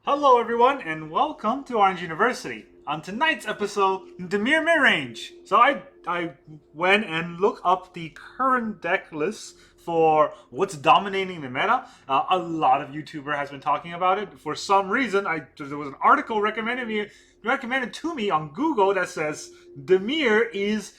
Hello everyone and welcome to Orange University. On tonight's episode, Dimir Midrange. So I went and looked up the current deck list for what's dominating the meta. A lot of YouTuber has been talking about it. For some reason, there was an article recommended to me on Google that says Dimir is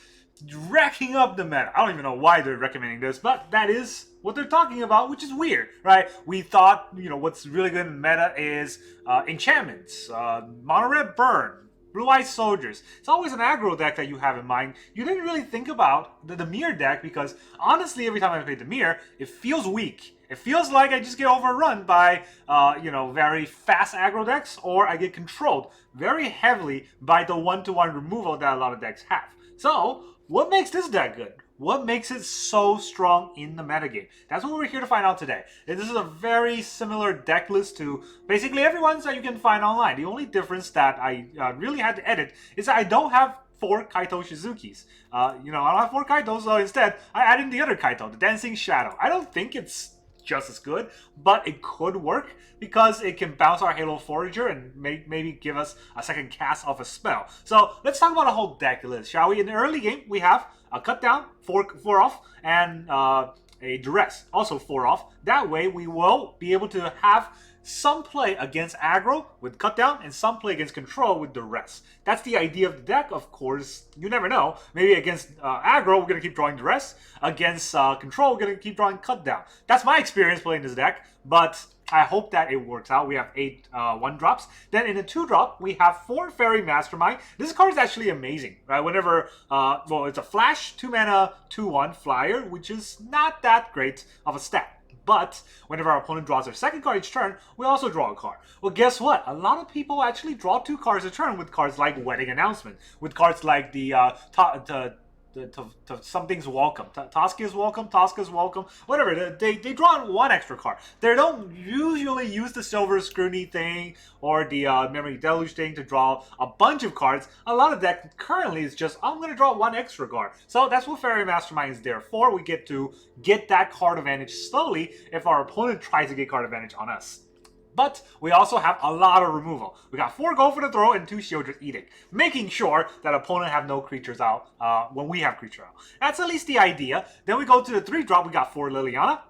racking up the meta. I don't even know why they're recommending this, but that is what they're talking about, which is weird, right? We thought, what's really good in meta is enchantments, mono red burn, blue eyes soldiers. It's always an aggro deck that you have in mind. You didn't really think about the Mirror deck because honestly, every time I play the Mirror, it feels weak. It feels like I just get overrun by, very fast aggro decks, or I get controlled very heavily by the one-to-one removal that a lot of decks have. So, what makes this deck good? What makes it so strong in the metagame? That's what we're here to find out today. This is a very similar deck list to basically everyone's that you can find online. The only difference that I really had to edit is that I don't have 4 Kaito Shizukis. I don't have 4 Kaitos, so instead I added in the other Kaito, the Dancing Shadow. I don't think it's just as good, but it could work because it can bounce our Halo Forager and maybe give us a second cast of a spell. So let's talk about a whole deck list, shall we? In the early game, we have a cut down, 4 off, and a Duress, also 4 off. That way, we will be able to have some play against aggro with cut down and some play against control with Duress. That's the idea of the deck. Of course, you never know. Maybe against aggro, we're going to keep drawing Duress. Against control, we're going to keep drawing cut down. That's my experience playing this deck, but I hope that it works out. We have 8 1-drops. Then in a 2-drop, we have 4 Faerie Mastermind. This card is actually amazing, right? Whenever, it's a flash, 2-mana, 2-1 flyer, which is not that great of a stat. But whenever our opponent draws their second card each turn, we also draw a card. Well, guess what? A lot of people actually draw 2 cards a turn with cards like Wedding Announcement, with cards like the something's welcome, Tosca's welcome, whatever. They draw 1 extra card. They don't usually use the Silver Scrutiny thing or the Memory Deluge thing to draw a bunch of cards. A lot of deck currently is just, I'm going to draw 1 extra card. So that's what Faerie Mastermind is there for. We get to get that card advantage slowly if our opponent tries to get card advantage on us. But we also have a lot of removal. We got 4 Go for the Throw and 2 Sheoldred Edict, making sure that opponent have no creatures out when we have creature out. That's at least the idea. Then we go to the 3-drop, we got 4 Liliana.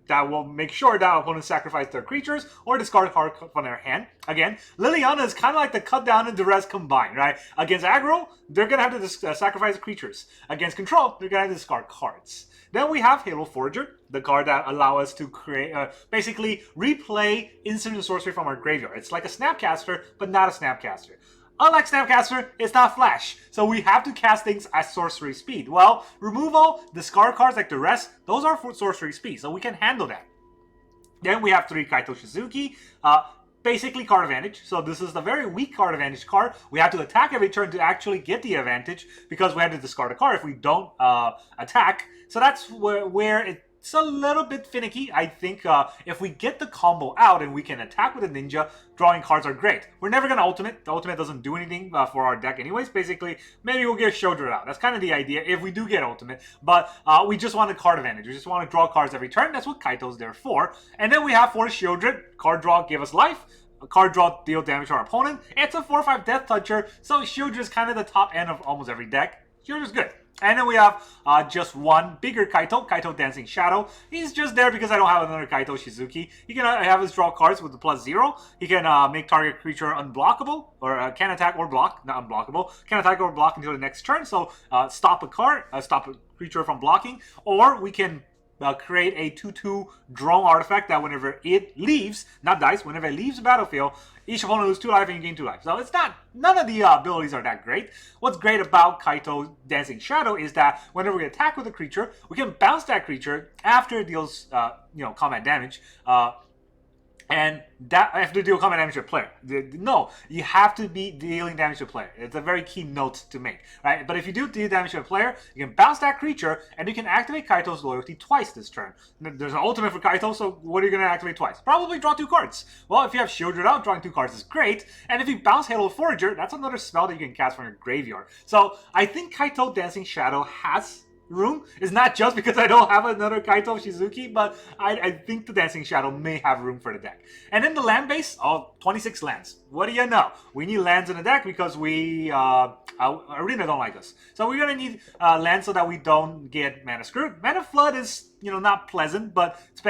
That will make sure that opponents sacrifice their creatures or discard a card from their hand. Again, Liliana is kind of like the cut down and Duress combined, right? Against aggro, they're going to have to sacrifice creatures. Against control, they're going to have to discard cards. Then we have Halo Forager, the card that allow us to create, basically replay instant and sorcery from our graveyard. It's like a Snapcaster, but not a Snapcaster. Unlike Snapcaster, it's not flash, so we have to cast things at sorcery speed. Well, removal, discard cards like the rest, those are for sorcery speed, so we can handle that. Then we have 3 Kaito Shizuki, basically card advantage. So this is the very weak card advantage card. We have to attack every turn to actually get the advantage because we have to discard a card if we don't attack. So that's where it's a little bit finicky. I think if we get the combo out and we can attack with a ninja, drawing cards are great. We're never going to ultimate. The ultimate doesn't do anything for our deck anyways. Basically, maybe we'll get Sheoldred out. That's kind of the idea if we do get ultimate. But we just want a card advantage. We just want to draw cards every turn. That's what Kaito's there for. And then we have 4 Sheoldred. Card draw, give us life. A card draw, deal damage to our opponent. It's a 4/5 Death Toucher. So Sheoldred is kind of the top end of almost every deck. Sheoldred's good. And then we have just 1 bigger Kaito Dancing Shadow. He's just there because I don't have another Kaito Shizuki. He can have us draw cards with the +0. He can make target creature unblockable, or can attack or block, not unblockable. Can attack or block until the next turn, so stop a creature from blocking. Or we can create a 2/2 drone artifact that whenever it leaves, not dice, whenever it leaves the battlefield, each opponent loses 2 life and you gain 2 life. So it's not, none of the abilities are that great. What's great about Kaito Dancing Shadow is that whenever we attack with a creature, we can bounce that creature after it deals, combat damage. And that after deal combat damage to a player. No, you have to be dealing damage to a player. It's a very key note to make, right? But if you do deal damage to a player, you can bounce that creature, and you can activate Kaito's loyalty twice this turn. There's an ultimate for Kaito, so what are you going to activate twice? Probably draw 2 cards. Well, if you have Sheoldred out, drawing 2 cards is great. And if you bounce Halo Forager, that's another spell that you can cast from your graveyard. So I think Kaito Dancing Shadow has room is not just because I don't have another Kaito Shizuki, but I think the Dancing Shadow may have room for the deck. And then the land base, 26 lands. What do you know? We need lands in the deck because Arena don't like us. So we're going to need lands so that we don't get mana screwed. Mana flood is, not pleasant, but it's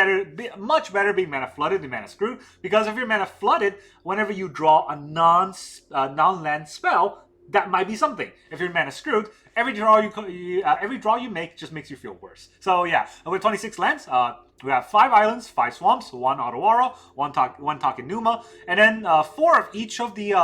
much better being mana flooded than mana screwed, because if you're mana flooded, whenever you draw a non-land spell, that might be something. If you're mana screwed, every draw you make just makes you feel worse. So yeah, with 26 lands, we have 5 islands, 5 swamps, 1 Otawara, 1 Takenuma, and then 4 of each of the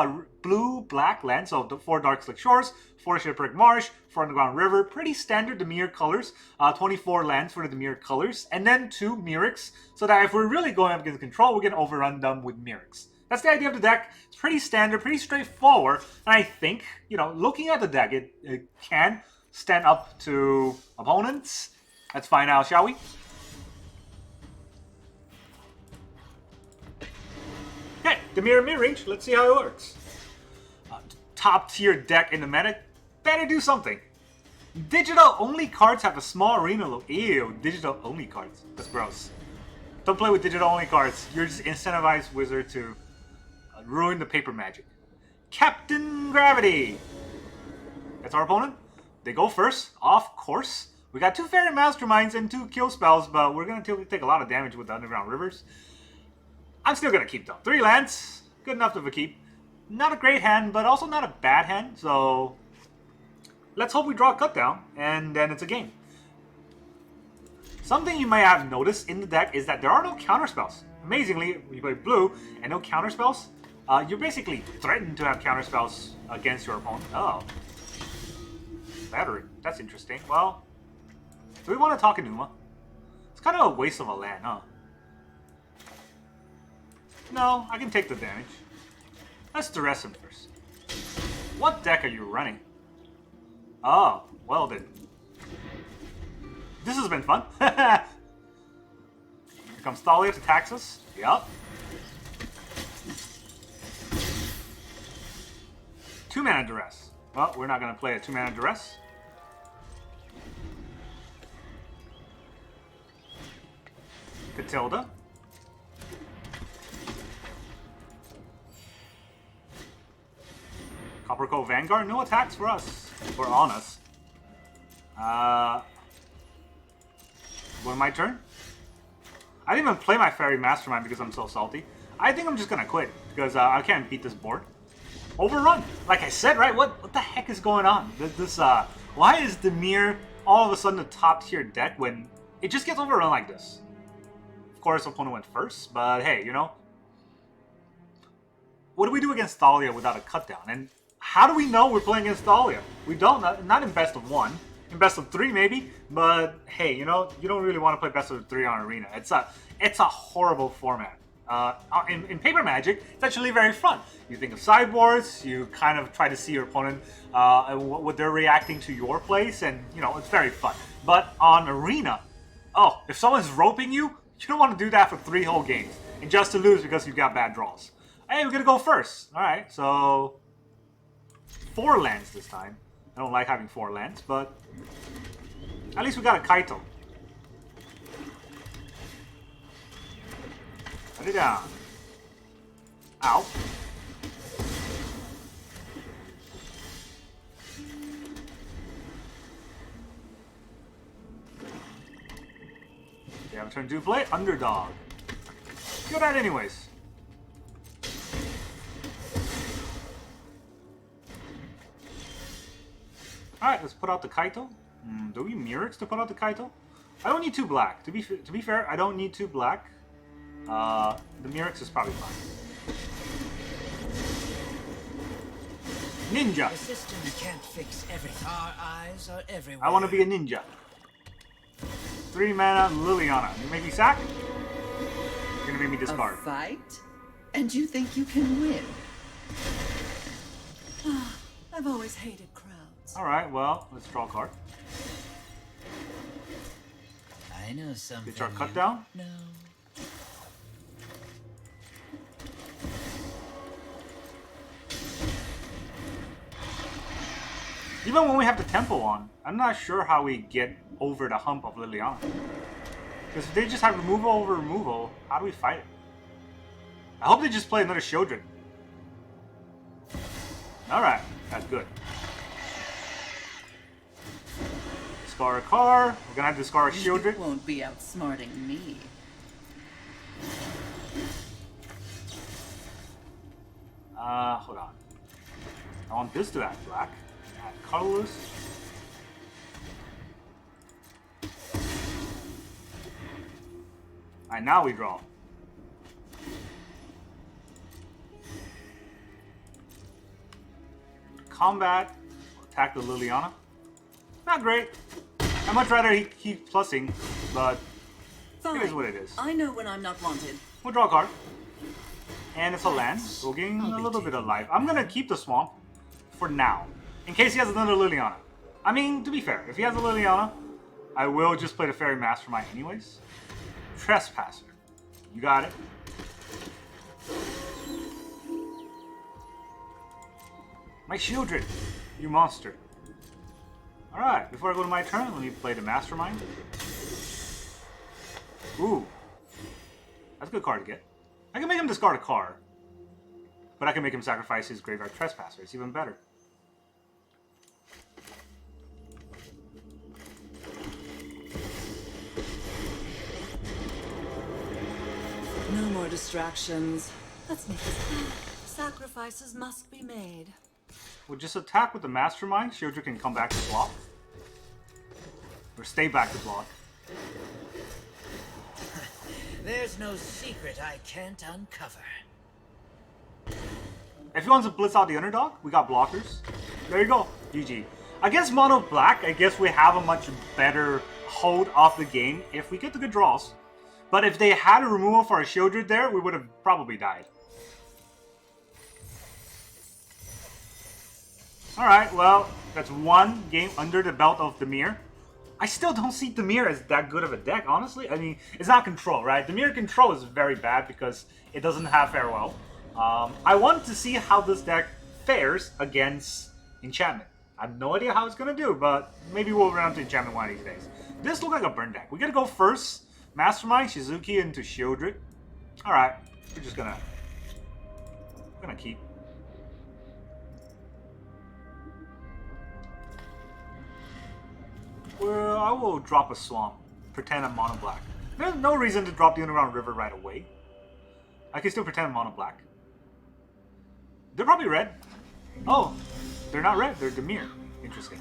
blue-black lands. So 4 Darkslick Shores, 4 Shipwreck Marsh, 4 Underground River. Pretty standard Dimir colors. 24 lands for the Dimir colors, and then 2 Mirrex. So that if we're really going up against control, we're gonna overrun them with Mirrex. That's the idea of the deck. It's pretty standard, pretty straightforward. And I think, looking at the deck, it can stand up to opponents. Let's find out, shall we? Okay, Dimir Midrange. Let's see how it works. Top tier deck in the meta. Better do something. Digital only cards have a small arena look. Ew, digital only cards. That's gross. Don't play with digital only cards. You're just incentivized wizard to ruin the paper magic. Captain Gravity. That's our opponent. They go first, of course. We got 2 Faerie Masterminds and 2 kill spells, but we're going to take a lot of damage with the Underground Rivers. I'm still going to keep them. 3 lands. Good enough of a keep. Not a great hand, but also not a bad hand. So let's hope we draw a cut down, and then it's a game. Something you might have noticed in the deck is that there are no counterspells. Amazingly, when you play blue and no counterspells, you're basically threatened to have counterspells against your opponent. Oh. Battery. That's interesting. Well, do we want to Takenuma? It's kind of a waste of a land, huh? No, I can take the damage. Let's Duress him first. What deck are you running? Oh, well then. This has been fun. Here comes Thalia to tax us. Yup. 2 mana Duress. Well, we're not going to play a 2 mana Duress. Catilda. Copperco Vanguard. No attacks for us. Or on us. What, my turn? I didn't even play my Faerie Mastermind because I'm so salty. I think I'm just gonna quit because I can't beat this board. Overrun, like I said, right? What the heck is going on? Why is Dimir all of a sudden a top tier deck when it just gets overrun like this? Of course, opponent went first, but hey, what do we do against Thalia without a cut down? And how do we know we're playing against Thalia? We don't, not in best of 1. In best of 3 maybe, but hey, you don't really want to play best of 3 on Arena. It's a horrible format. In Paper Magic, it's actually very fun. You think of sideboards, you kind of try to see your opponent, what they're reacting to your plays, and it's very fun. But on Arena, if someone's roping you, you don't want to do that for 3 whole games, and just to lose because you've got bad draws. Hey, we're gonna go first. All right, so 4 lands this time. I don't like having 4 lands, but at least we got a Kaito. Put it down. Ow. You have a turn 2 play? Underdog. Do that anyways. Alright, let's put out the Kaito. Do we Mirrex to put out the Kaito? I don't need 2 black. To be fair, I don't need 2 black. The Mirrex is probably fine. Ninja! The system can't fix everything. Our eyes are everywhere. I want to be a ninja. 3 mana Liliana. You make me sack? You're gonna make me discard. A fight? And you think you can win? I've always hated crowds. Alright, well, let's draw a card. I know something. Get your cut down? No. You Even when we have the tempo on, I'm not sure how we get over the hump of Liliana. Because if they just have removal over removal, how do we fight it? I hope they just play another Sheoldred. Alright, that's good. Discard a card. We're gonna have to discard a Sheoldred. You won't be outsmarting me. Hold on. I want this to add black. Add colorless. Alright, now we draw. Combat. Attack the Liliana. Not great. I'd much rather he keep plussing, but Fine. it is what it is. I know when I'm not wanted. We'll draw a card. And it's a land, so we're getting a little bit of life. I'm gonna keep the swamp for now, in case he has another Liliana. I mean, to be fair, if he has a Liliana, I will just play the Faerie Mastermind anyways. Trespasser. You got it. My Sheoldred, you monster. Alright, before I go to my turn, let me play the Mastermind. Ooh. That's a good card to get. I can make him discard a card. But I can make him sacrifice his Graveyard Trespasser. It's even better. No more distractions. Let's make this happen. Sacrifices must be made. We'll just attack with the Mastermind. Sheoldred can come back to block. Or stay back to block. There's no secret I can't uncover. If he wants to blitz out the underdog, we got blockers. There you go. GG. Against mono black, I guess we have a much better hold off the game if we get the good draws. But if they had a removal for a Sheoldred there, we would have probably died. Alright, well, that's one game under the belt of Dimir. I still don't see Dimir as that good of a deck, honestly. I mean, it's not control, right? Dimir control is very bad because it doesn't have farewell. I want to see how this deck fares against enchantment. I have no idea how it's going to do, but maybe we'll run into enchantment one of these days. This looks like a burn deck. We're going to go first. Mastermind, Shizuki into Sheoldred. Alright, we're just gonna keep. Well, I will drop a swamp. Pretend I'm mono black. There's no reason to drop the Underground River right away. I can still pretend I'm mono black. They're probably red. Oh, they're not red. They're Dimir. Interesting.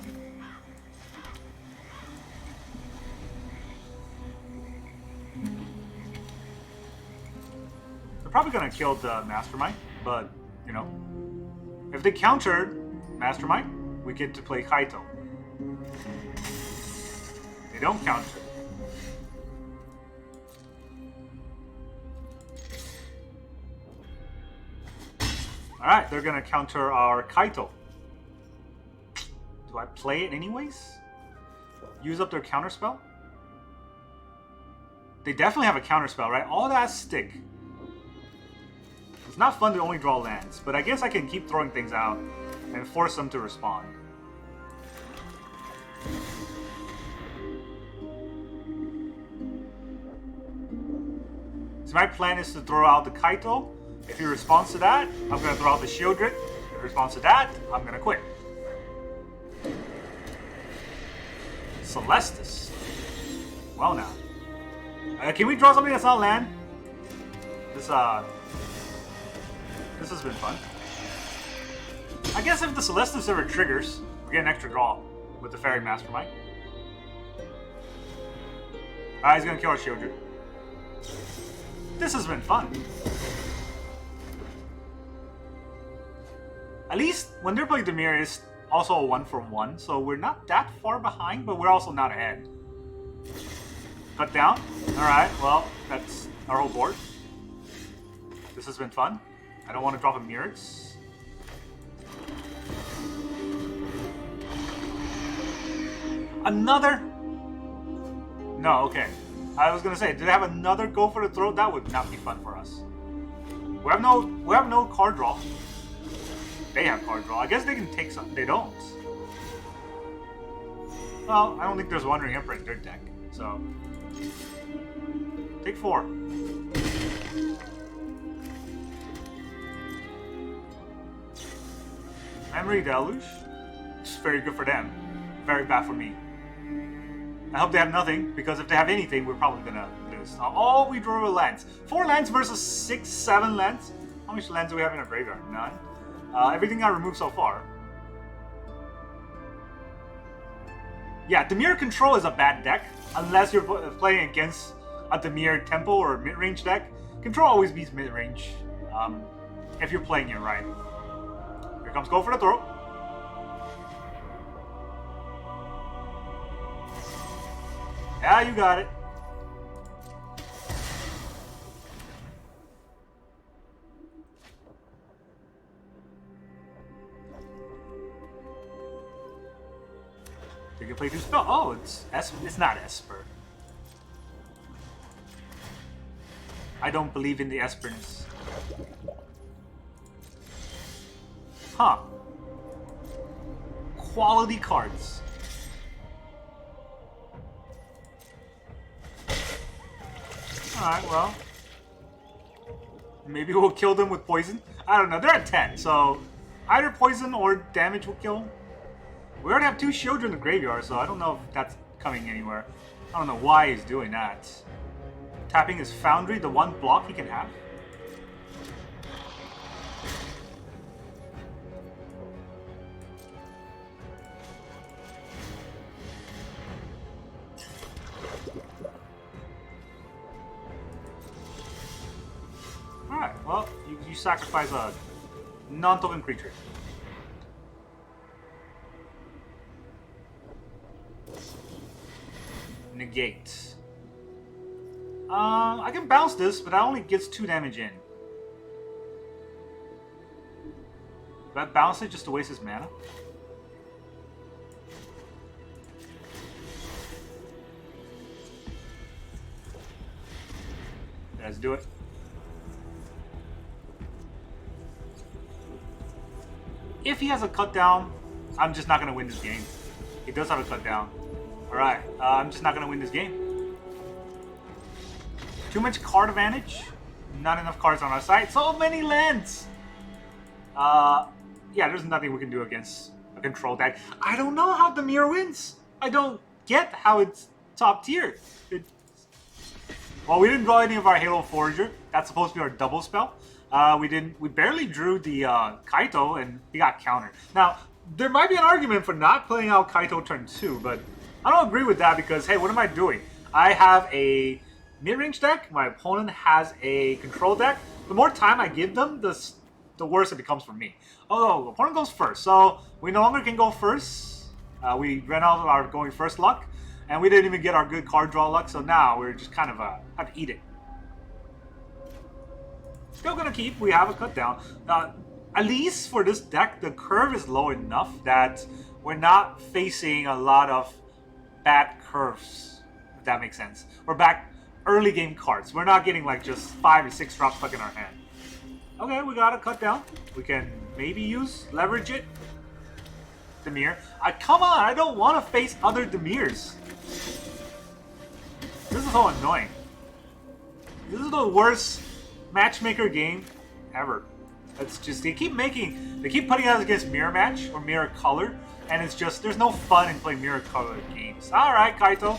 They're probably gonna kill the Mastermind, but you know, if they countered Mastermind, we get to play Kaito. They don't counter. Alright, they're gonna counter our Kaito. Do I play it anyways? Use up their counterspell? They definitely have a counterspell, right? All that stick. It's not fun to only draw lands, but I guess I can keep throwing things out and force them to respond. So my plan is to throw out the Kaito. If he responds to that, I'm going to throw out the Sheoldred. If he responds to that, I'm going to quit. Celestis. Well now. Can we draw something that's not land? This has been fun. I guess if the Celestis ever triggers, we get an extra draw with the Faerie Mastermind. Alright, he's going to kill our Sheoldred. This has been fun. At least when they're playing Dimir, it's also a 1-for-1, so we're not that far behind, but we're also not ahead. Cut down. Alright, well, that's our whole board. This has been fun. I don't want to drop a Mirrex. Another? No, okay. I was gonna say, did they have another go for the throat? That would not be fun for us. We have no card draw. They have card draw. I guess they can take some. They don't. Well, I don't think there's Wandering Emperor in their deck, so... Take 4. Memory Deluge. It's very good for them. Very bad for me. I hope they have nothing, because if they have anything, we're probably gonna lose. Oh, we drew a lands. 4 lands versus 6, 7 lands. How much lands do we have in our graveyard? None. Everything got removed so far. Yeah, Dimir Control is a bad deck, unless you're playing against a Dimir Tempo or mid-range deck. Control always beats mid-range, if you're playing it right. Here comes Go for the Throat. Yeah, you got it. You can play 2 spell. Oh, it's not Esper. I don't believe in the Esperness. Huh. Quality cards. Alright, well. Maybe we'll kill them with poison. I don't know. They're at 10, so either poison or damage will kill them. We already have 2 Sheoldred in the graveyard, so I don't know if that's coming anywhere. I don't know why he's doing that. Tapping his Foundry, the 1 block he can have. Alright, well, you sacrifice a non-token creature. Negate. I can bounce this, but that only gets 2 damage in. Do I bounce it just to waste his mana? Let's do it. If he has a cut down, I'm just not going to win this game. He does have a cut down. Alright, I'm just not going to win this game. Too much card advantage. Not enough cards on our side. So many lands! Yeah, there's nothing we can do against a control deck. I don't know how Dimir wins. I don't get how it's top tier. Well, we didn't draw any of our Halo Forager. That's supposed to be our double spell. We barely drew the Kaito, and he got countered. Now, there might be an argument for not playing out Kaito turn 2, but I don't agree with that because, hey, what am I doing? I have a mid-range deck. My opponent has a control deck. The more time I give them, the worse it becomes for me. Oh, opponent goes first, so we no longer can go first. We ran out of our going first luck, and we didn't even get our good card draw luck, so now we're just kind of have to eat it. Still gonna keep. We have a cut down. At least for this deck, the curve is low enough that we're not facing a lot of bad curves, if that makes sense. We're back early game cards. We're not getting like just 5 or 6 drops stuck in our hand. Okay, we got a cut down. We can maybe leverage it. Dimir. Come on, I don't want to face other Dimirs. This is so annoying. This is the worst matchmaker game ever. It's just they keep putting us against mirror match or mirror color, and it's just there's no fun in playing mirror color games. Alright, Kaito.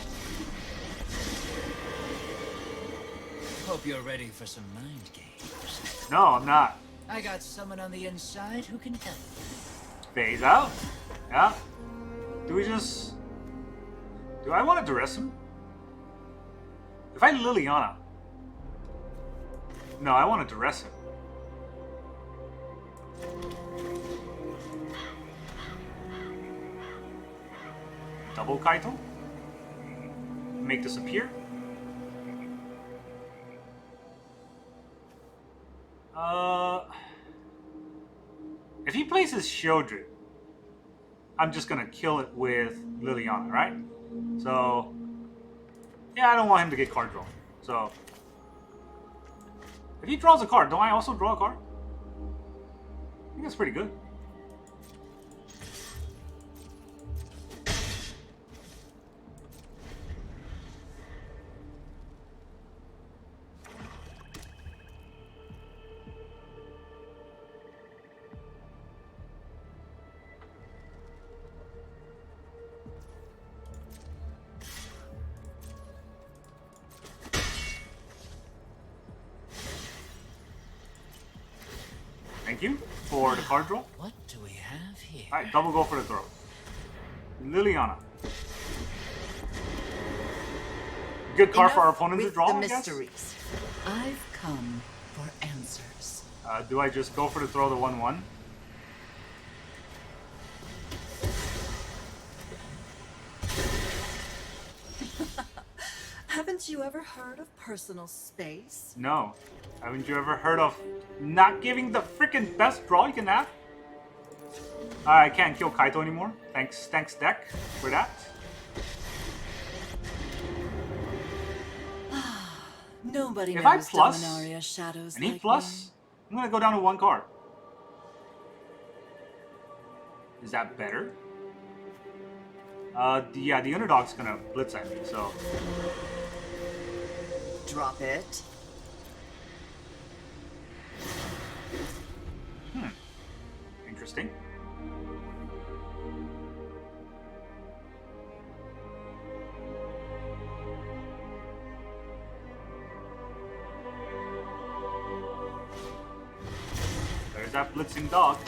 Hope you're ready for some mind games. No, I'm not. I got someone on the inside who can help. Phase out. Yeah. Do I want to Duress him? If I Liliana. No, I want to Duress him. Double Kaito. Make this appear. If he plays his Sheoldred, I'm just gonna kill it with Liliana, right? So, yeah, I don't want him to get card drawn. So, if he draws a card, don't I also draw a card? I think that's pretty good. Thank you for the card draw. What do we have here? Alright, double go for the throw. Liliana. Good card for our opponent to draw, I guess. Mysteries. I've come for answers. Do I just go for the throw the 1/1? Haven't you ever heard of personal space? No. Haven't you ever heard of not giving the freaking best draw you can have? I can't kill Kaito anymore. Thanks deck for that. Nobody If I knows plus Dominaria's shadows and he like plus, I'm gonna go down to 1 card. Is that better? Yeah, the underdog's gonna blitz at me, so. me. Drop it. Interesting. There's that blitzing dog.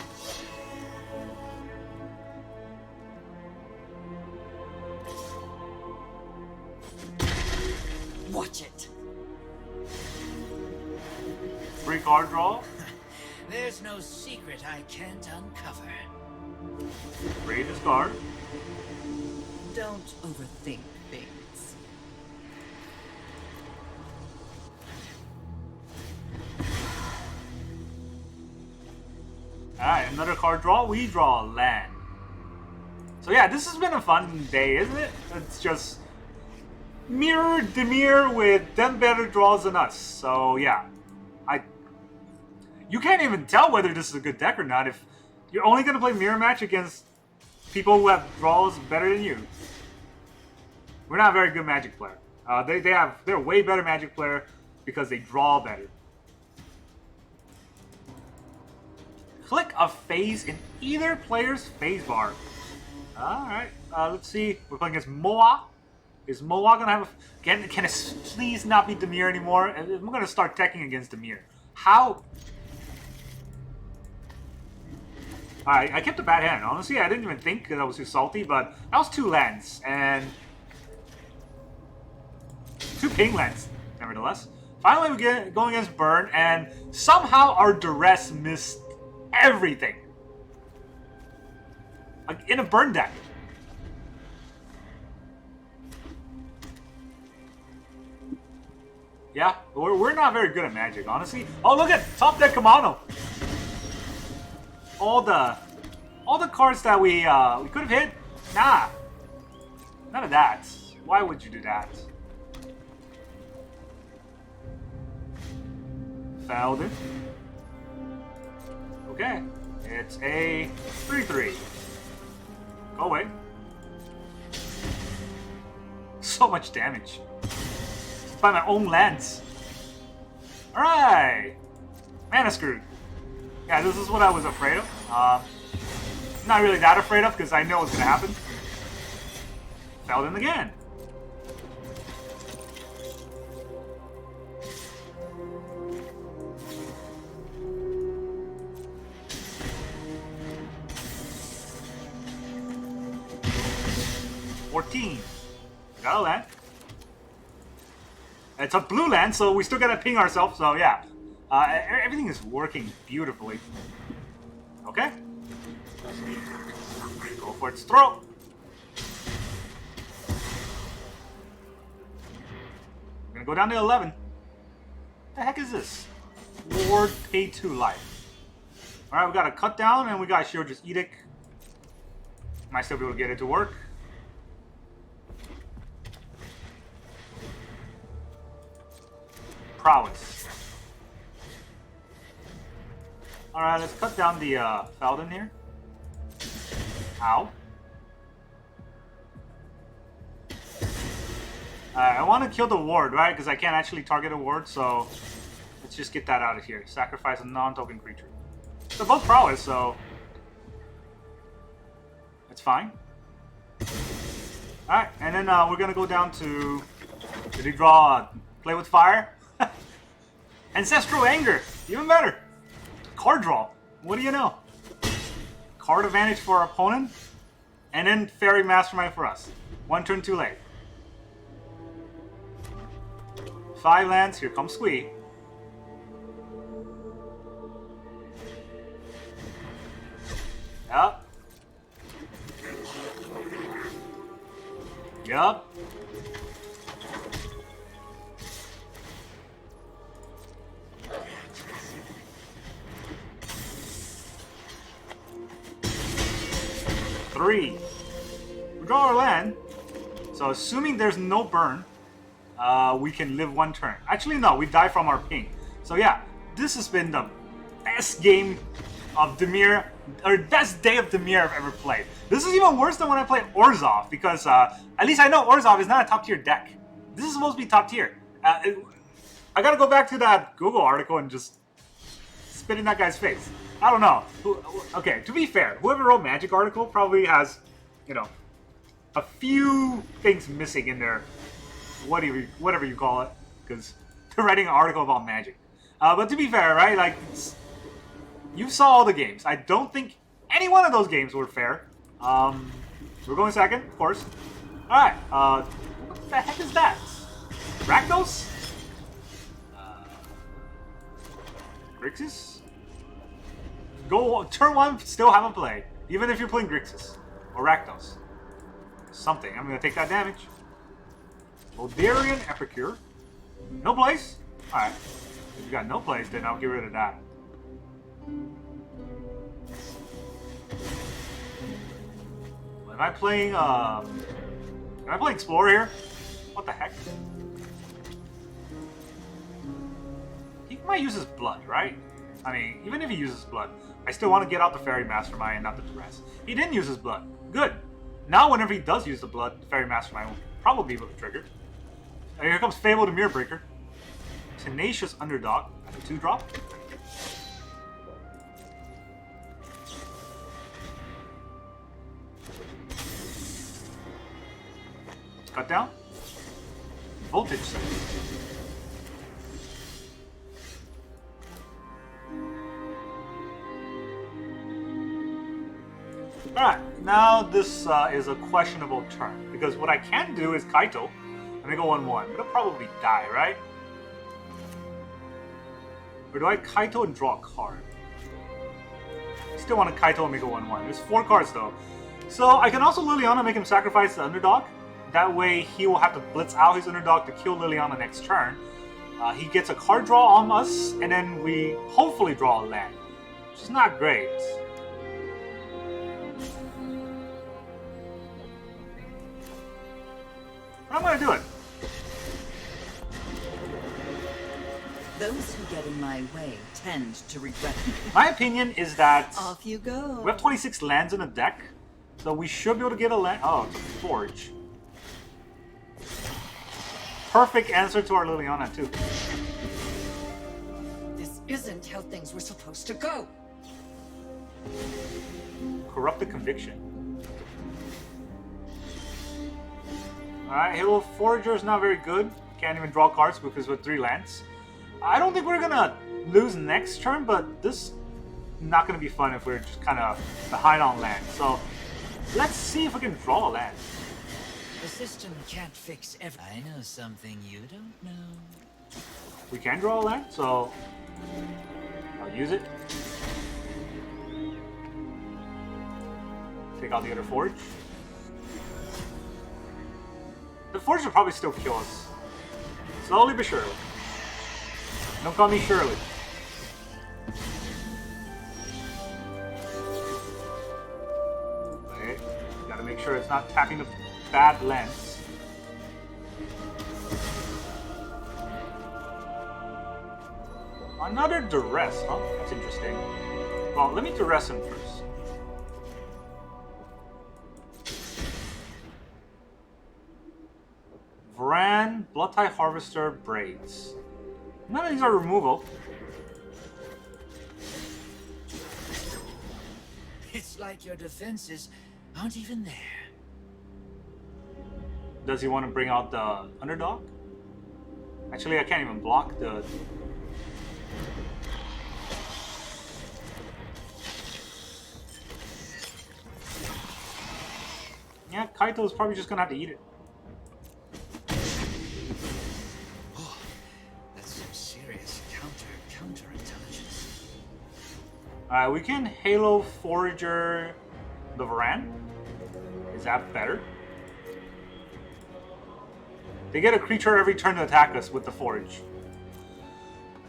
Watch it. 3 card draw. There's no secret I can't uncover. Raid his card. Don't overthink things. Alright, another card draw. We draw a land. So yeah, this has been a fun day, isn't it? It's just mirror Dimir with them better draws than us. So yeah, you can't even tell whether this is a good deck or not if you're only going to play mirror match against people who have draws better than you. We're not a very good Magic player. They're a way better Magic player because they draw better. Click a phase in either player's phase bar. Alright, let's see. We're playing against Moa. Is Moa gonna have a... Can it please not be Dimir anymore? I'm gonna start teching against Dimir. How? Alright, I kept a bad hand. Honestly, I didn't even think that I was too salty, but that was 2 lands, and... 2 ping lands, nevertheless. Finally, we get going against Burn, and somehow our Duress missed everything. Like, in a Burn deck. Yeah, we're not very good at Magic, honestly. Oh, look at top deck Kamano. All the cards that we could have hit. Nah, none of that. Why would you do that? Falden. Okay, it's a 3/3. Go away. So much damage. By my own lands. Alright! Mana screwed. Yeah, this is what I was afraid of. Not really that afraid of, because I know what's going to happen. Fell in again. Got a land. It's a blue land, so we still gotta ping ourselves, so yeah. Everything is working beautifully. Okay. Go for its throw. I'm gonna go down to 11. What the heck is this? Ward pay 2 life. Alright, we got a cut down and we got Sheoldred's Edict. Might still be able to get it to work. Prowess. Alright, let's cut down the Falden here. Ow. I want to kill the ward, right? Because I can't actually target a ward, so let's just get that out of here. Sacrifice a non-token creature. They're both prowess, so it's fine. Alright, and then we're going to go down to... Did he draw Play with Fire? Ancestral Anger! Even better! Card draw. What do you know? Card advantage for our opponent, and then Faerie Mastermind for us. 1 turn too late. 5 lands, here comes Squee. Yup. Yup. Three. We draw our land. So assuming there's no burn, we can live 1 turn. Actually, no, we die from our ping. So yeah, this has been the best game of Dimir, or best day of Dimir I've ever played. This is even worse than when I played Orzhov, because at least I know Orzhov is not a top tier deck. This is supposed to be top tier. I gotta go back to that Google article and just spit in that guy's face. I don't know. Okay, to be fair, whoever wrote Magic article probably has, you know, a few things missing in there. Whatever you call it, because they're writing an article about Magic. But to be fair, right, like, you saw all the games. I don't think any one of those games were fair. We're going second, of course. Alright, what the heck is that? Rakdos? Grixis? Go turn 1, still haven't played. Even if you're playing Grixis or Rakdos. Something. I'm gonna take that damage. Voldarian Epicure. No place? Alright. If you got no place, then I'll get rid of that. Am I playing Explorer here? What the heck? He might use his blood, right? I mean, even if he uses blood, I still want to get out the Faerie Mastermind and not the Duress. He didn't use his blood. Good. Now whenever he does use the blood, the Faerie Mastermind will probably be able to trigger. And here comes Fable the Mirror Breaker. Tenacious Underdog. That's a 2-drop. Cut down. Voltage Set. Alright, now this is a questionable turn. Because what I can do is Kaito. Let me go 1-1. It'll probably die, right? Or do I Kaito and draw a card? I still want to Kaito and make a 1-1. There's 4 cards though. So I can also Liliana make him sacrifice the underdog. That way he will have to blitz out his underdog to kill Liliana next turn. He gets a card draw on us, and then we hopefully draw a land. Which is not great. But I'm going to do it. Those who get in my way tend to regret it. My opinion is that Off you go. we have 26 lands in the deck, so we should be able to get a land. Oh, it's a Forge. Perfect answer to our Liliana, too. This isn't how things were supposed to go. Corrupted Conviction. Alright, Halo Forager is not very good. Can't even draw cards because we're 3 lands. I don't think we're gonna lose next turn, but this is not gonna be fun if we're just kind of behind on land. So let's see if we can draw a land. The system can't fix everything. I know something you don't know. We can draw a land, so I'll use it. Take out the other Forge. The Forge will probably still kill us. Slowly but surely. Don't call me Shirley. Okay, gotta make sure it's not tapping the bad lands. Another Duress, huh? That's interesting. Well, let me Duress him first. Vran, Bloodtide Harvester, Braids. None of these are removal. It's like your defenses aren't even there. Does he want to bring out the underdog? Actually, I can't even block the... Kaito's probably just gonna have to eat it. Oh, that's some serious counterintelligence. Alright, we can Halo Forager the Varan. Is that better? They get a creature every turn to attack us with the Forage.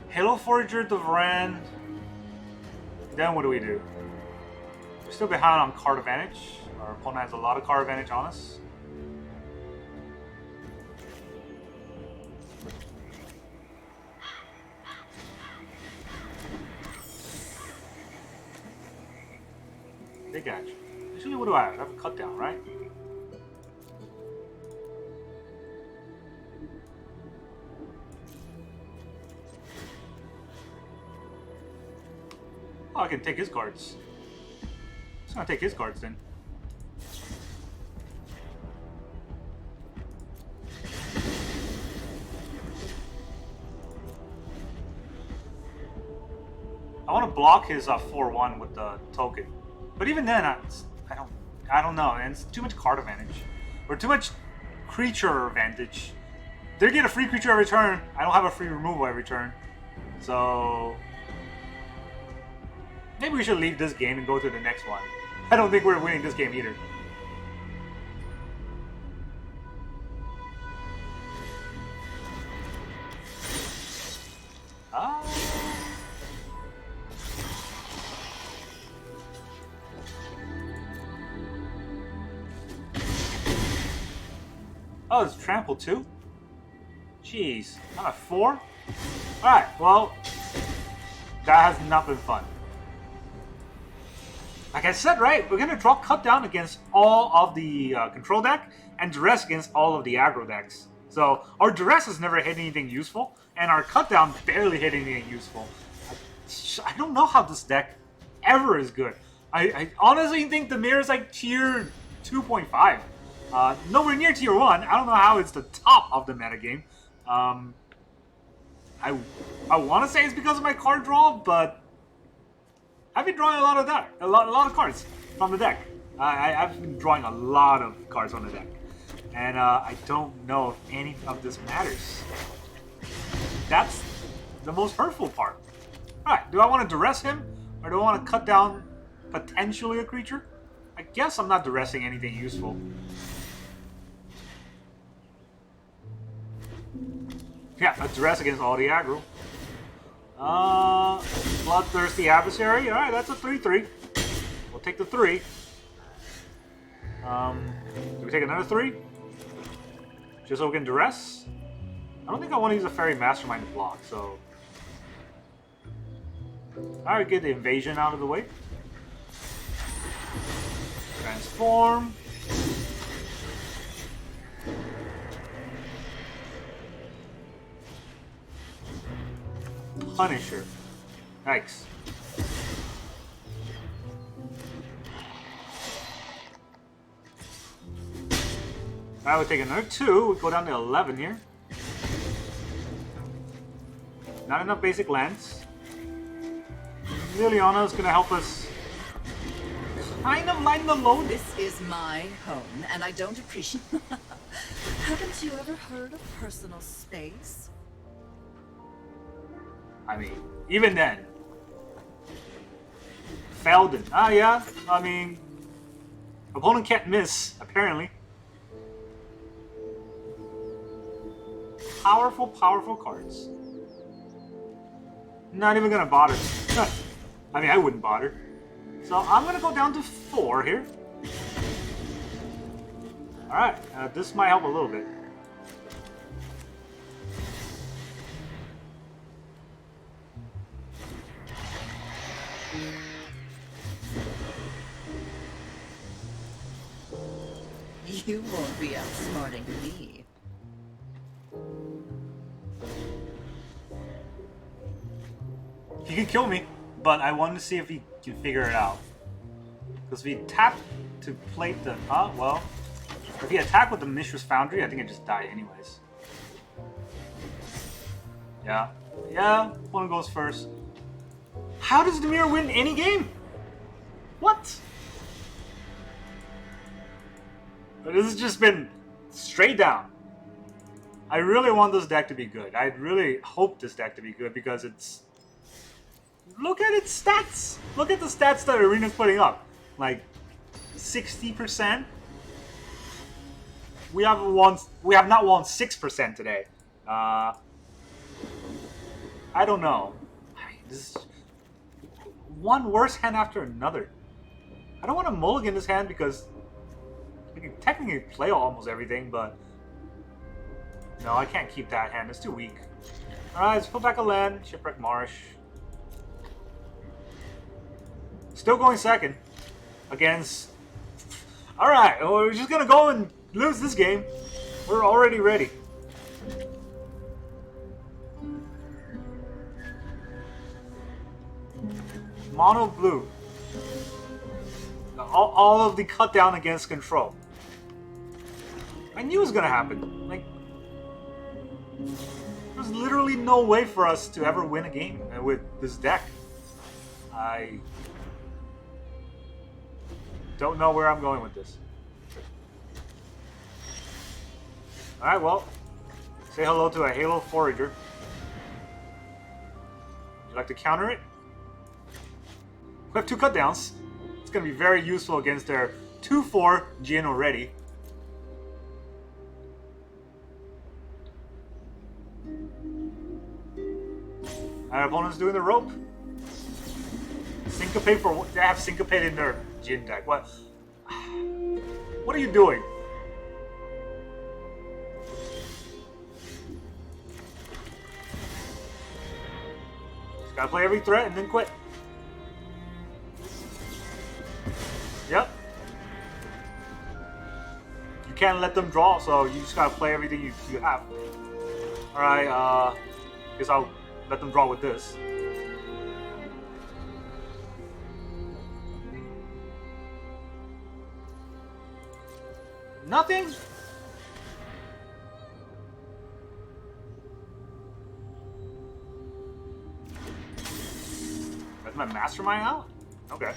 Halo Forager the Varan. Then what do we do? We're still behind on card advantage. Our opponent has a lot of card advantage on us. Big edge. Usually what do I have? I have a cut down, right? Oh, I can take his cards. Just gonna take his cards then. I want to block his 4/1 with the token, but even then, I don't know. And it's too much card advantage, or too much creature advantage. They get a free creature every turn. I don't have a free removal every turn, so maybe we should leave this game and go to the next one. I don't think we're winning this game either. Oh, it's trample too? Jeez. I'm at 4? Alright, well, that has not been fun. Like I said, right, we're going to draw cut down against all of the control deck and Duress against all of the aggro decks. So our Duress has never hit anything useful, and our cut down barely hit anything useful. I don't know how this deck ever is good. I honestly think the Mire is like tier 2.5. Nowhere near tier 1. I don't know how it's the top of the metagame. I want to say it's because of my card draw, but I've been drawing a lot of cards from the deck. I've been drawing a lot of cards on the deck, and I don't know if any of this matters. That's the most hurtful part. Alright, do I want to Duress him, or do I want to cut down potentially a creature? I guess I'm not Duressing anything useful. Yeah, a Duress against all the aggro. Bloodthirsty Adversary. Alright, that's a 3/3. We'll take the 3. Do we take another 3? Just so we can Duress? I don't think I want to use a Faerie Mastermind to block, so... Alright, get the invasion out of the way. Transform. Punisher. Yikes. I would take another 2. We go down to 11 here. Not enough basic lands. Liliana is going to help us kind of lighten the load. This is my home, and I don't appreciate... Haven't you ever heard of personal space? I mean, even then. Felden. Ah, yeah. I mean, opponent can't miss, apparently. Powerful, powerful cards. Not even gonna bother. I mean, I wouldn't bother. So I'm gonna go down to 4 here. Alright, this might help a little bit. You won't be outsmarting me. He can kill me, but I wanted to see if he can figure it out. Because if he tapped to plate the... well... If he attacked with the Mishra's Foundry, I think I just die anyways. Yeah. Yeah, one goes first. How does Dimir win any game? What? This has just been straight down. I really want this deck to be good. I really hope this deck to be good because it's... Look at its stats! Look at the stats that Arena's putting up. Like, 60%? We have not won 6% today. I don't know. I mean, this is one worse hand after another. I don't want to mulligan this hand because I can technically play almost everything, but no, I can't keep that hand. It's too weak. Alright, let's put back a land. Shipwreck Marsh. Still going second against... Alright, we're just gonna go and lose this game. We're already ready. Mono blue. All of the cut down against control. I knew it was gonna happen. Like, there's literally no way for us to ever win a game with this deck. I don't know where I'm going with this. Alright, well, say hello to a Halo Forager. Would you like to counter it? We have 2 cut downs. It's going to be very useful against their 2-4 Jin already. Our opponent's doing the rope. Syncopate for what? They have Syncopate in their Jin deck. What? What are you doing? Just gotta play every threat and then quit. Yep. You can't let them draw, so you just gotta play everything you have. Alright, guess I'll let them draw with this. Nothing? That's my Mastermind out? Okay.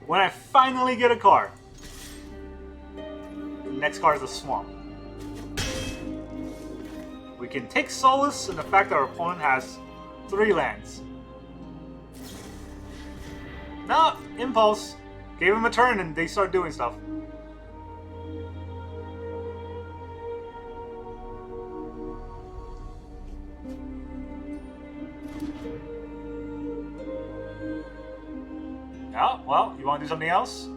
When I finally get a card. The next card is a Swamp. We can take solace in the fact that our opponent has 3 lands. No, Impulse. Gave him a turn and they start doing stuff. Yeah, well, you want to do something else?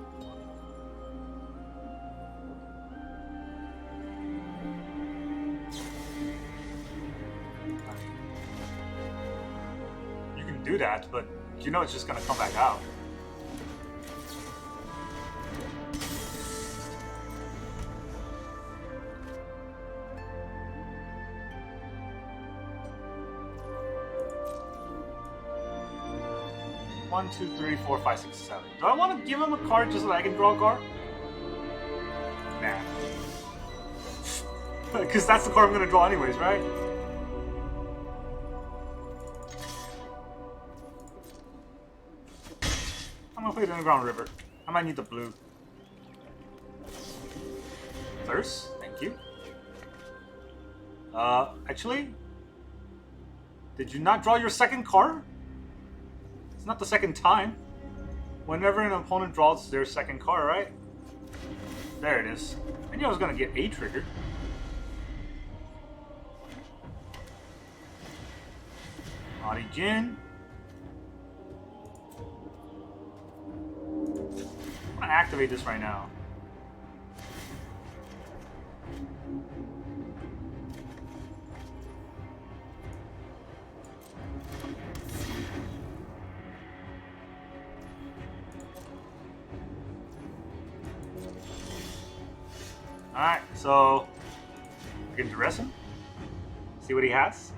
You can do that, but you know it's just going to come back out. One, 2, 3, 4, 5, 6, 7. Do I want to give him a card just so that I can draw a card? Nah. Because that's the card I'm going to draw anyways, right? I'm going to play the Underground River. I might need the blue. Thirst, thank you. Actually? Did you not draw your second card? It's not the second time. Whenever an opponent draws their second card, right? There it is. I knew I was gonna get a trigger. Naughty Jin. I'm gonna activate this right now. Alright, so we can Duress him. See what he has.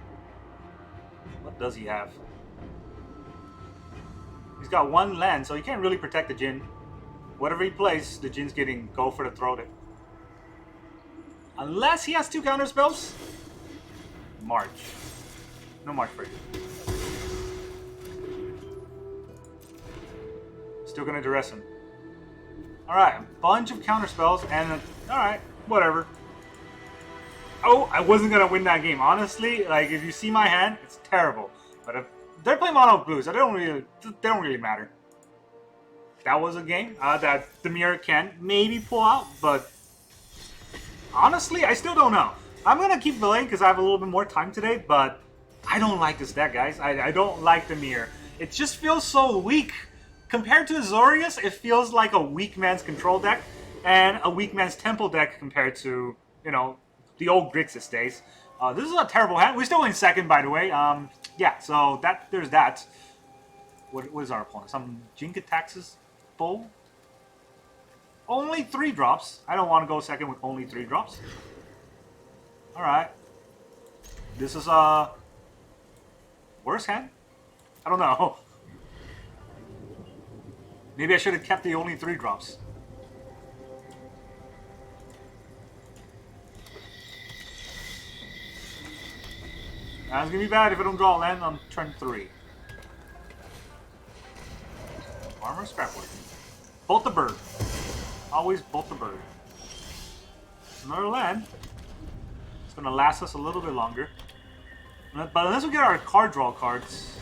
What does he have? He's got 1 land, so he can't really protect the Jin. Whatever he plays, the Jin's getting go for the throat it. Unless he has 2 counter spells. March. No March for you. Still gonna Duress him. Alright, a bunch of counter spells, and alright, whatever. Oh, I wasn't gonna win that game. Honestly, like if you see my hand, it's terrible. But if they're playing mono blue, so they don't really matter. That was a game that Dimir can maybe pull out, but honestly, I still don't know. I'm gonna keep delaying because I have a little bit more time today, but I don't like this deck, guys. I don't like Dimir. It just feels so weak. Compared to Azorius, it feels like a weak man's control deck and a weak man's temple deck compared to, you know, the old Grixis days. This is a terrible hand. We're still in second, by the way. Yeah, so there's that. What is our opponent? Some Jinkataxis Bull? Only 3 drops. I don't want to go second with only 3 drops. Alright. This is a worse hand? I don't know. Maybe I should have kept the only 3 drops. That's gonna be bad if I don't draw a land on turn 3. Armor Scrapwood. Bolt the bird. Always bolt the bird. Another land. It's gonna last us a little bit longer. But unless we get our card draw cards,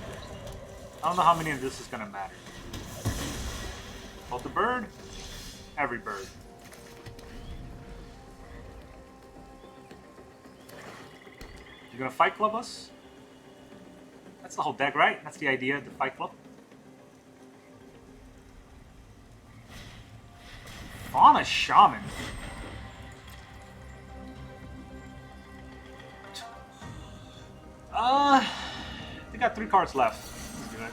I don't know how many of this is gonna matter. Bolt the bird. Every bird. You're gonna Fight Club us? That's the whole deck, right? That's the idea, the Fight Club. Fauna Shaman. They got 3 cards left. Let's do it.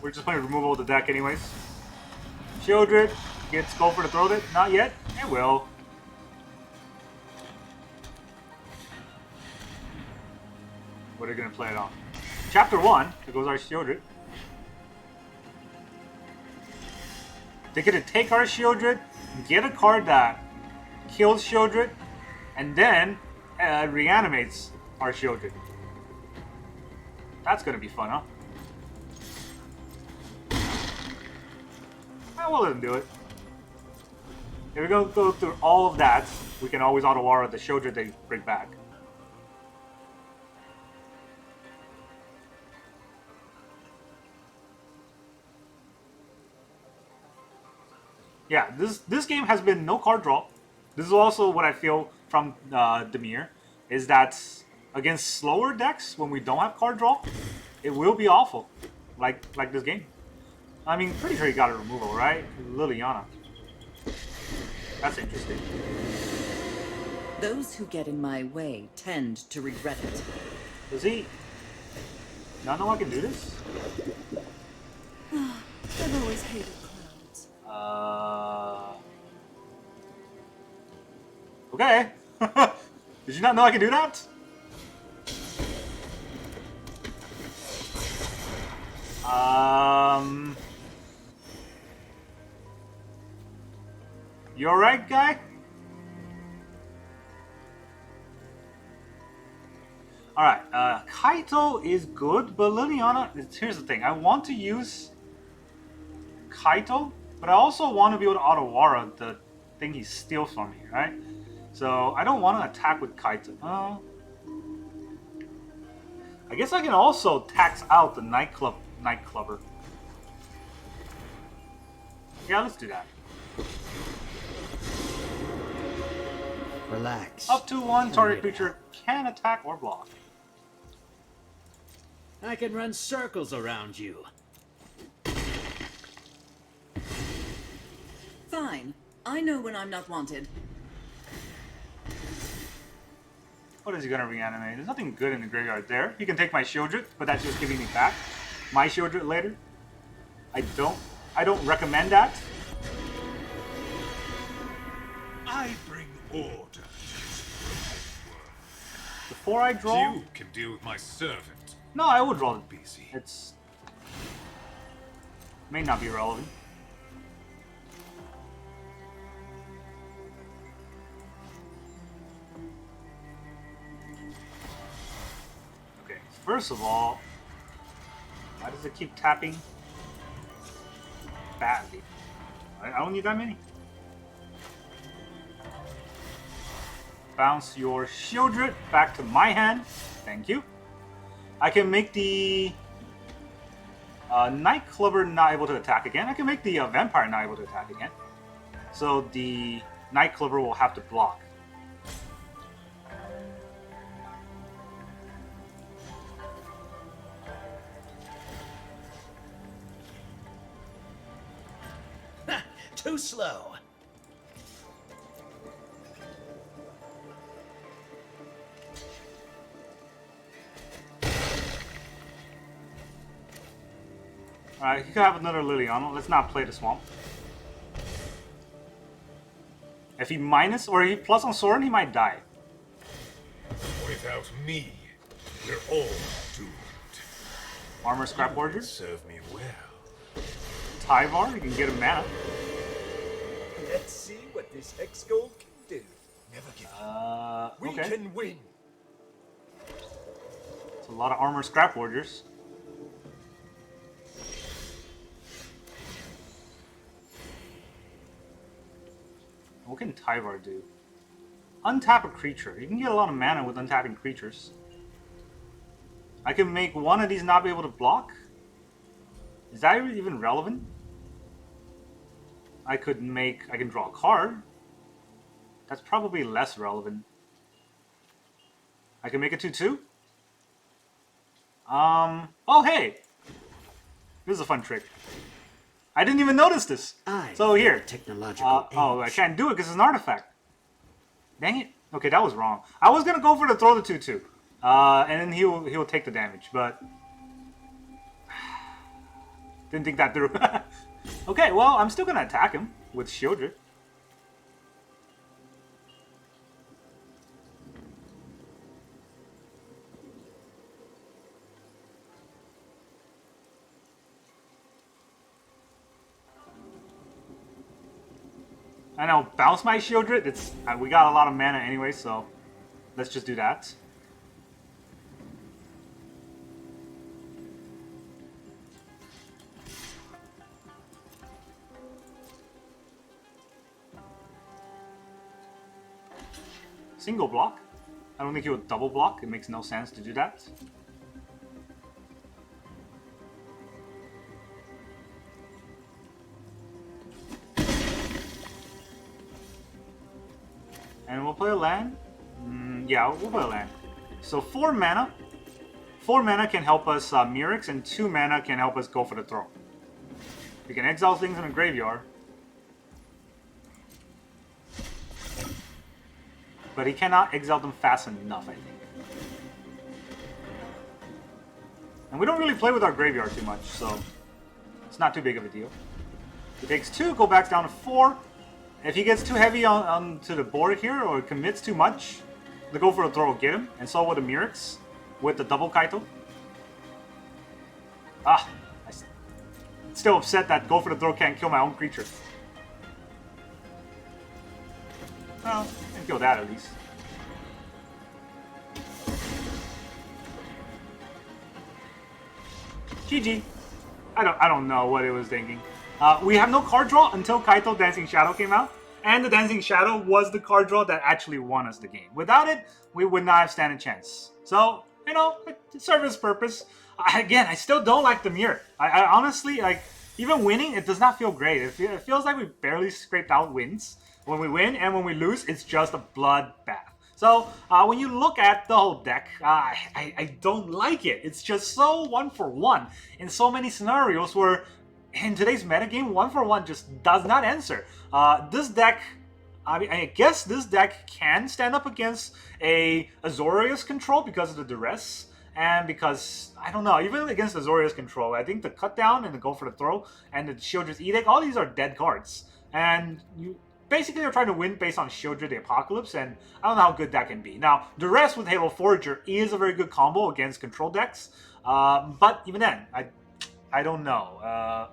We're just playing removal of the deck anyways. Sheoldred gets go for the throw it. Not yet. It will. What are they going to play it on? Chapter 1. There goes our Sheoldred. They get to take our Sheoldred, get a card that kills Sheoldred, and then reanimates our Sheoldred. That's going to be fun, huh? We'll let them do it. If we're going to go through all of that, we can always Otawara the Sheoldred they bring back. Yeah, this game has been no card draw. This is also what I feel from Dimir, is that against slower decks, when we don't have card draw, it will be awful, like this game. I mean, pretty sure he got a removal, right? Liliana. That's interesting. Those who get in my way tend to regret it. Does he not know I can do this? I've always hated clouds. Okay. Did you not know I can do that? You alright, guy? Alright, Kaito is good, but Liliana, here's the thing. I want to use Kaito, but I also want to be able to Otawara the thing he steals from me, right? So I don't want to attack with Kaito. I guess I can also tax out the Nightclubber. Yeah, let's do that. Relax. Up to 1 target creature can attack or block. I can run circles around you. Fine. I know when I'm not wanted. What is he gonna reanimate? There's nothing good in the graveyard there. He can take my Sheoldred, but that's just giving me back my Sheoldred later. I don't recommend that. I bring order to this world. Before I draw, You can deal with my servant. no, I will draw. Busy. It's may not be relevant. Okay, first of all, why does it keep tapping? badly. I don't need that many. Bounce your Sheoldred back to my hand. Thank you. I can make the Night Clubber not able to attack again. I can make the Vampire not able to attack again. So the Night Clubber will have to block. Too slow. Alright, he could have another Liliana. Let's not play the swamp. If he minus or he plus on Soaring, he might die. Without me, we're all doomed. Armor Scrap Forger. Serve me well. Tyvar, you can get a mana. Let's see what this Hex Gold can do. Never give up. We Okay. can win. It's a lot of Armor Scrap Forgers. What can Tyvar do? Untap a creature. You can get a lot of mana with untapping creatures. I can make one of these not be able to block? Is that even relevant? I can draw a card. That's probably less relevant. I can make a 2/2. Oh hey! This is a fun trick. I didn't even notice this. So here. Technological Oh, I can't do it because it's an artifact. Dang it. Okay, that was wrong. I was gonna go for the throw the 2/2. And then he'll take the damage, but didn't think that through. Okay, well, I'm still gonna attack him with Sheoldred. And I'll bounce my Sheoldred. It's we got a lot of mana anyway, so let's just do that. Single block. I don't think he would double block. It makes no sense to do that. And we'll play a land. Yeah, we'll play a land. So 4 mana. 4 mana can help us Mirrex, and 2 mana can help us go for the throw. We can exile things in a graveyard. But he cannot exile them fast enough, I think. And we don't really play with our graveyard too much, so it's not too big of a deal. He takes 2, go back down to 4. If he gets too heavy onto the board here, or commits too much, the go for a throw will get him. And so will the Mirrex with the double Kaito. I'm still upset that go for the throw can't kill my own creature. Well, I can kill that at least. GG. I don't know what it was thinking. We have no card draw until Kaito Dancing Shadow came out. And the Dancing Shadow was the card draw that actually won us the game. Without it, we would not have stand a chance. So, you know, it served its purpose. Again, I still don't like the Mire. I honestly, like, even winning, it does not feel great. It feels like we barely scraped out wins. When we win and when we lose, it's just a bloodbath. So, when you look at the whole deck, I don't like it. It's just so 1-for-1 in so many scenarios where in today's metagame, 1-for-1 just does not answer. This deck, I guess this deck can stand up against a Azorius control because of the Duress. And because, I don't know, even against Azorius control, I think the Cut Down and the Go for the Throw and the Sheoldred's Edict, all these are dead cards. And you basically are trying to win based on Sheoldred the Apocalypse, and I don't know how good that can be. Now, Duress with Halo Forager is a very good combo against control decks. But even then, I don't know.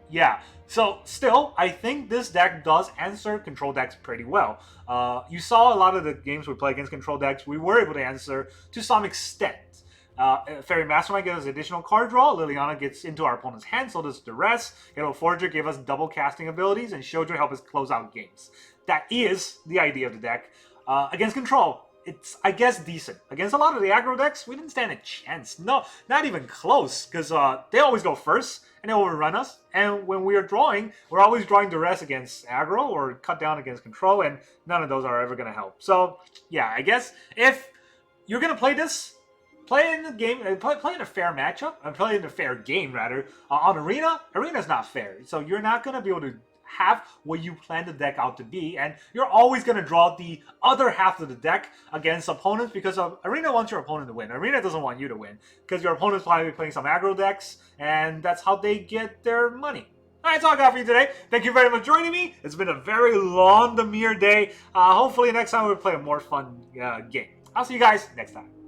Yeah, so still, I think this deck does answer control decks pretty well. You saw a lot of the games we play against control decks, we were able to answer to some extent. Faerie Mastermind gives us additional card draw. Liliana gets into our opponent's hand, so does Duress. Halo Forager gave us double casting abilities, and Sheoldred help us close out games. That is the idea of the deck. Against control, it's, I guess, decent. Against a lot of the aggro decks, we didn't stand a chance. No, not even close, because they always go first, and they overrun us. And when we are drawing, we're always drawing Duress against aggro or cut down against control, and none of those are ever going to help. So, yeah, I guess if you're going to play this, play in the game, play in a fair matchup, play in a fair game, rather. On Arena, Arena's not fair. So you're not going to be able to have what you plan the deck out to be, and you're always going to draw the other half of the deck against opponents because Arena wants your opponent to win. Arena doesn't want you to win because your opponent's probably playing some aggro decks, and that's how they get their money. Alright, that's all I got for you today. Thank you very much for joining me. It's been a very long Dimir day. Hopefully next time we'll play a more fun game. I'll see you guys next time.